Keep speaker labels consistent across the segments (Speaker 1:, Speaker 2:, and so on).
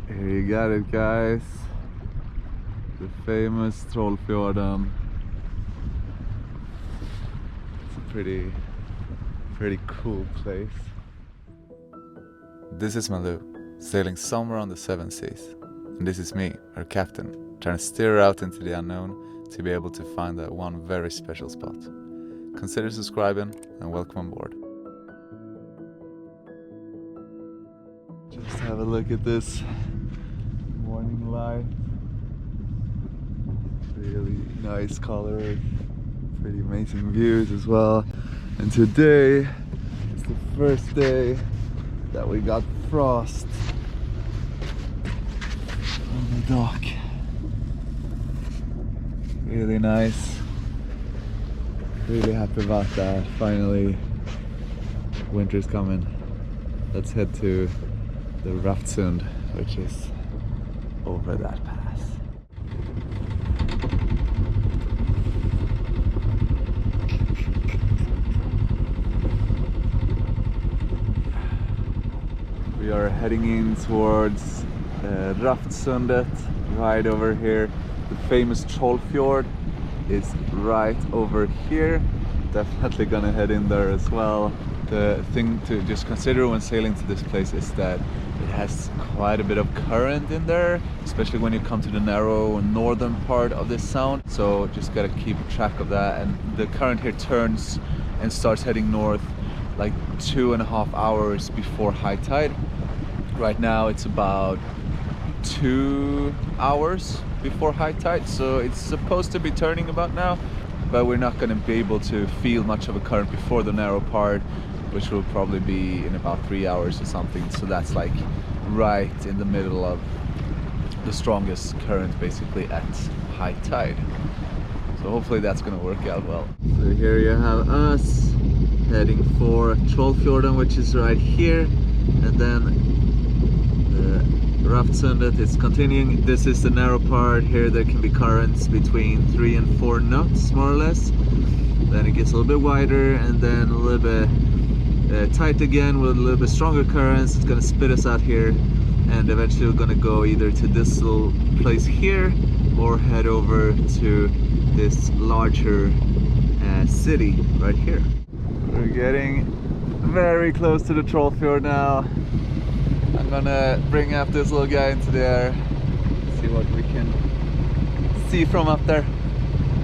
Speaker 1: Here you got it, guys. The famous Trollfjorden. It's a pretty cool place. This is Malou, sailing somewhere on the seven seas. And this is me, her captain, trying to steer out into the unknown to be able to find that one very special spot. Consider subscribing and welcome on board. Just have a look at this morning light. Really nice colors, pretty amazing views as well. And today is the first day that we got frost on the dock. Really nice. Really happy about that. Finally, winter's coming. Let's head to the Lofoten, which is over that pass. We are heading in towards Lofoten, right over here. The famous Trollfjord is right over here. Definitely gonna head in there as well. The thing to just consider when sailing to this place is that it has quite a bit of current in there, especially when you come to the narrow northern part of this sound. So just gotta keep track of that. And the current here turns and starts heading north like 2.5 hours before high tide. Right now it's about 2 hours before high tide, so it's supposed to be turning about now, but we're not going to be able to feel much of a current before the narrow part, which will probably be in about 3 hours or something. So that's like right in the middle of the strongest current basically at high tide. So hopefully that's going to work out well. So here you have us heading for Trollfjorden, which is right here, and then Lofoten is continuing. This is the narrow part. Here there can be currents between 3 and 4 knots more or less. Then it gets a little bit wider and then a little bit tight again with a little bit stronger currents. It's going to spit us out here, and eventually we're going to go either to this little place here or head over to this larger city right here. We're getting very close to the Trollfjord now. I'm gonna bring up this little guy into the air, see what we can see from up there.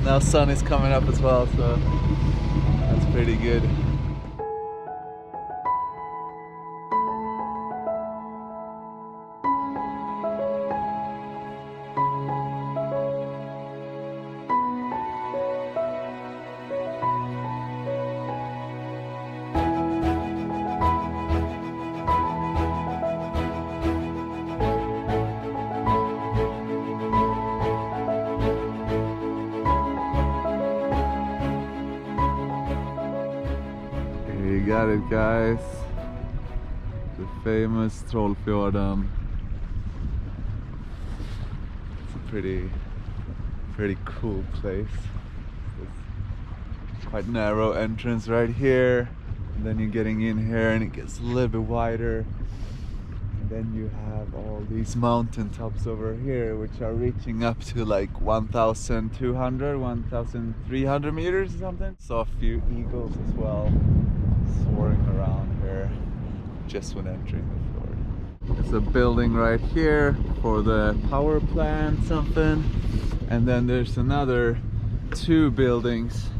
Speaker 1: Now sun is coming up as well, so that's pretty good. You got it, guys. The famous Trollfjorden. It's a pretty cool place. It's quite narrow entrance right here, and then you're getting in here and it gets a little bit wider, and then you have all these mountain tops over here which are reaching up to like 1,200, 1,300 meters or something. Saw a few eagles as well soaring around here just when entering the fjord. There's a building right here for the power plant something, and then there's another 2 buildings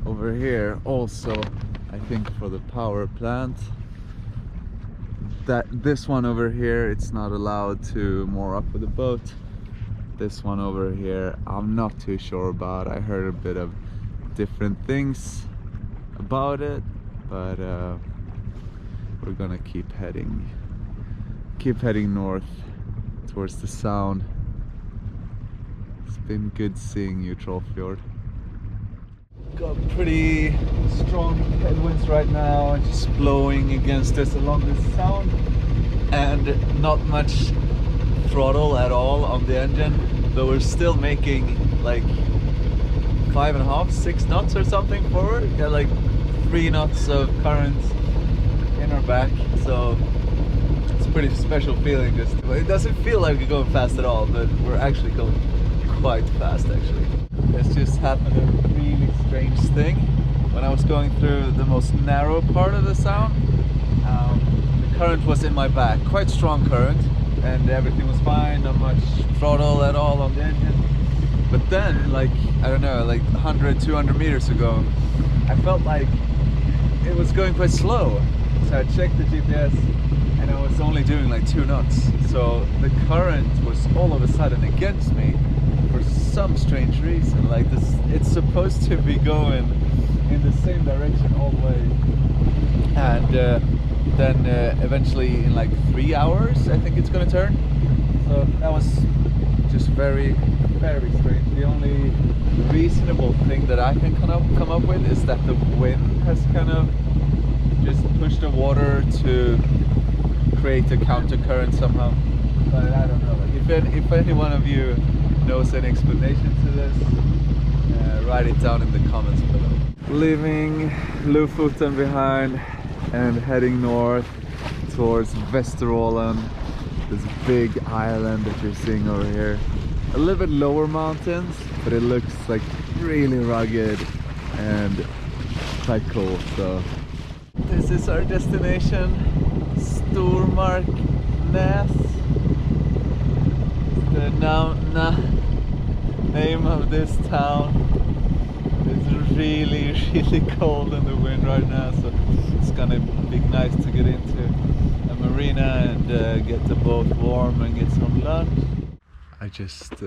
Speaker 1: over here also, I think for the power plant. This one over here, it's not allowed to moor up with a boat. This one over here, I'm not too sure about. I heard a bit of different things about it, but we're gonna keep heading north towards the sound. It's been good seeing you, Trollfjord. Got pretty strong headwinds right now, just blowing against us along the sound, and not much throttle at all on the engine, but we're still making like 5.5, 6 knots or something forward. Got like 3 knots of current in our back, so it's a pretty special feeling. Just it doesn't feel like we're going fast at all, but we're actually going quite fast actually. It's just happened a really strange thing. When I was going through the most narrow part of the sound, the current was in my back, quite strong current, and everything was fine, not much throttle at all on the engine. But then, like, I don't know, like 100, 200 meters ago, I felt like it was going quite slow. So I checked the GPS and I was only doing like 2 knots. So the current was all of a sudden against me for some strange reason. Like this, it's supposed to be going in the same direction all the way. And then eventually in like 3 hours, I think it's gonna turn. So that was just very, very strange. The only reasonable thing that I can come up with is that the wind has kind of just pushed the water to create a counter current somehow. But I don't know. Like if any one of you knows any explanation to this, write it down in the comments below. Leaving Lofoten behind and heading north towards Vesterålen, this big island that you're seeing over here. A little bit lower mountains, but it looks like really rugged and quite cool. So this is our destination, Stormarknäs. The name of this town. It's really, really cold in the wind right now, so it's gonna be nice to get into a marina and get the boat warm and get some lunch. I just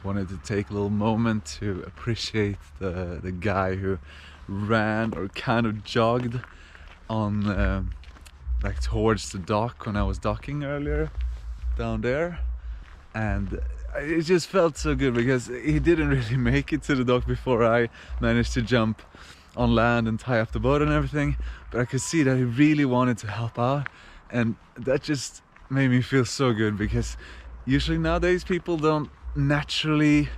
Speaker 1: wanted to take a little moment to appreciate the guy who ran or kind of jogged on like towards the dock when I was docking earlier down there, and it just felt so good because he didn't really make it to the dock before I managed to jump on land and tie up the boat and everything, but I could see that he really wanted to help out, and that just made me feel so good because usually nowadays people don't naturally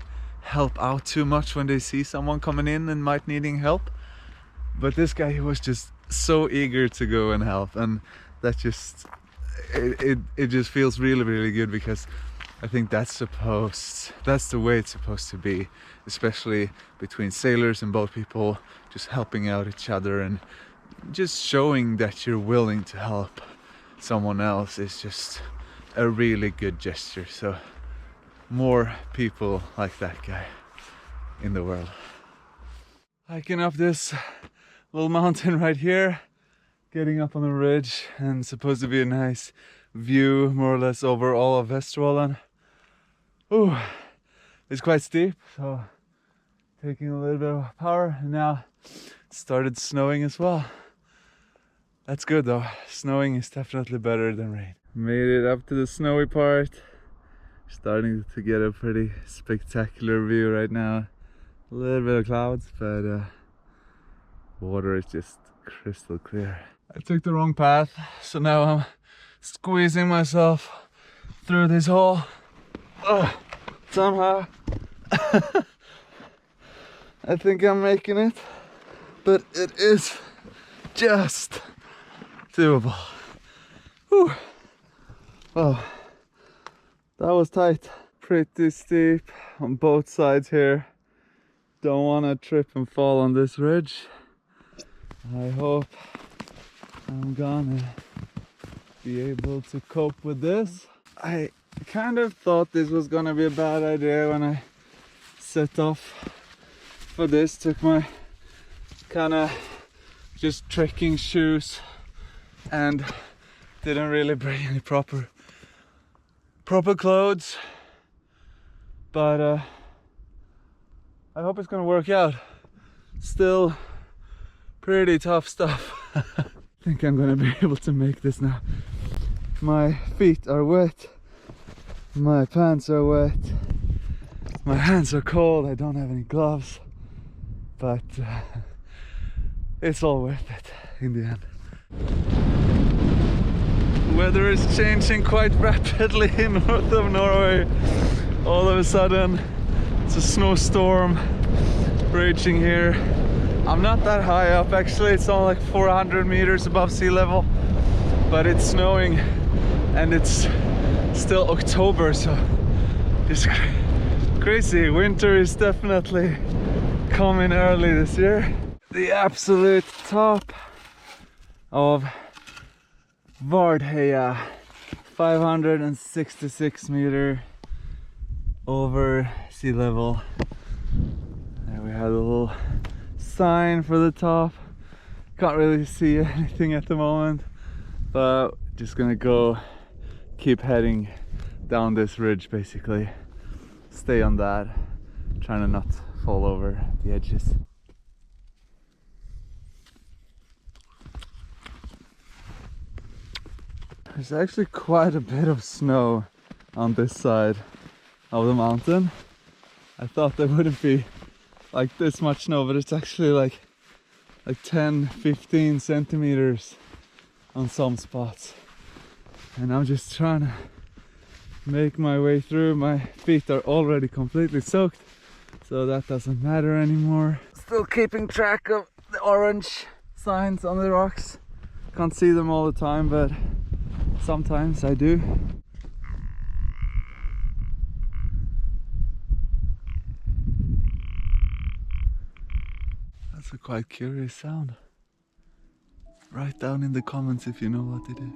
Speaker 1: help out too much when they see someone coming in and might needing help, but this guy, he was just so eager to go and help, and that just it just feels really, really good because I think that's the way it's supposed to be, especially between sailors and boat people, just helping out each other and just showing that you're willing to help someone else is just a really good gesture. So more people like that guy in the world. Hiking up this little mountain right here, getting up on the ridge, and it's supposed to be a nice view more or less over all of Vesterålen. Ooh, it's quite steep, so taking a little bit of power, and now it started snowing as well. That's good though, snowing is definitely better than rain. Made it up to the snowy part, starting to get a pretty spectacular view right now. A little bit of clouds, but water is just crystal clear. I took the wrong path, so now I'm squeezing myself through this hole. Somehow I think I'm making it, but it is just doable. Whew. Oh, that was tight. Pretty steep on both sides here. Don't want to trip and fall on this ridge. I hope I'm gonna be able to cope with this. I kind of thought this was gonna be a bad idea when I set off for this. Took my kind of just trekking shoes and didn't really bring any proper clothes, but I hope it's gonna work out. Still pretty tough stuff. I think I'm gonna be able to make this now. My feet are wet, my pants are wet, my hands are cold, I don't have any gloves, but it's all worth it in the end. Weather is changing quite rapidly north of Norway. All of a sudden it's a snowstorm raging here. I'm not that high up actually, it's only like 400 meters above sea level, but it's snowing and it's still October, so it's crazy. Winter is definitely coming early this year. The absolute top of Vardheia, 566 meter over sea level. And we have a little sign for the top. Can't really see anything at the moment, but just gonna go keep heading down this ridge, basically stay on that, trying to not fall over the edges. There's actually quite a bit of snow on this side of the mountain. I thought there wouldn't be like this much snow, but it's actually like 10-15 centimeters on some spots. And I'm just trying to make my way through. My feet are already completely soaked, so that doesn't matter anymore. Still keeping track of the orange signs on the rocks. Can't see them all the time, but sometimes I do. That's a quite curious sound. Write down in the comments if you know what it is.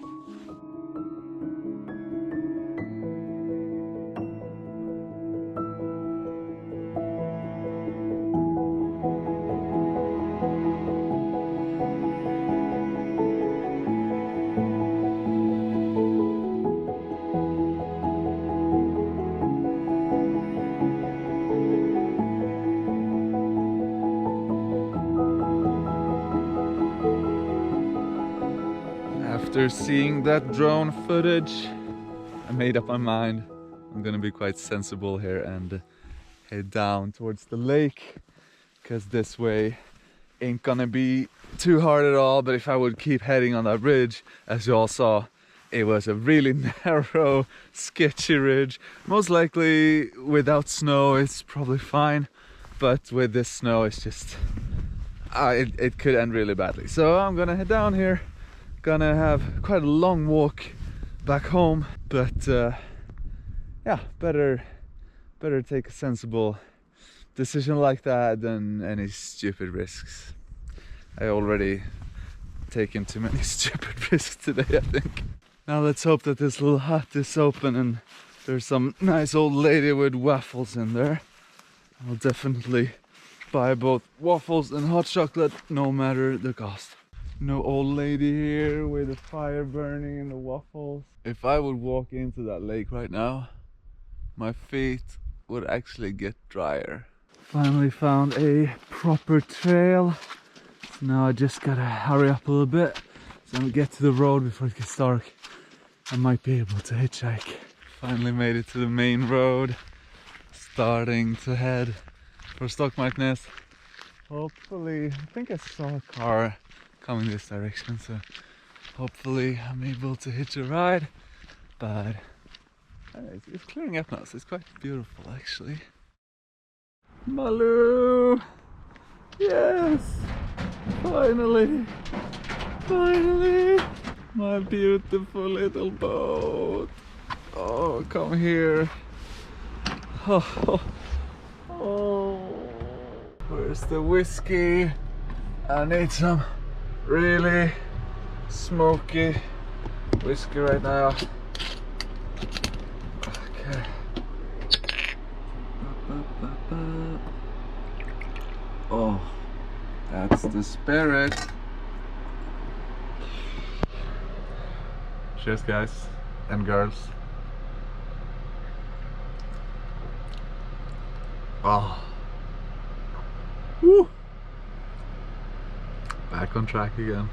Speaker 1: After seeing that drone footage, I made up my mind. I'm gonna be quite sensible here and head down towards the lake, because this way ain't gonna be too hard at all. But if I would keep heading on that ridge, as you all saw, it was a really narrow, sketchy ridge. Most likely without snow it's probably fine, but with this snow it's just it could end really badly. So I'm gonna head down here. Gonna have quite a long walk back home, but yeah, better take a sensible decision like that than any stupid risks. I already taken too many stupid risks today, I think. Now let's hope that this little hut is open and there's some nice old lady with waffles in there. I'll definitely buy both waffles and hot chocolate, no matter the cost. No old lady here with a fire burning in the waffles. If I would walk into that lake right now, my feet would actually get drier. Finally found a proper trail. So now I just gotta hurry up a little bit so I get to the road before it gets dark. I might be able to hitchhike. Finally made it to the main road. Starting to head for Stockmarknes. Hopefully, I think I saw a car coming this direction, so hopefully I'm able to hitch a ride. But it's clearing up now, so it's quite beautiful actually. Malou! Yes! Finally! Finally! My beautiful little boat! Oh, come here! Oh, oh. Where's the whiskey? I need some really smoky whiskey right now. Okay. Oh, that's the spirit. Cheers, guys and girls. Oh. Woo. Back on track again.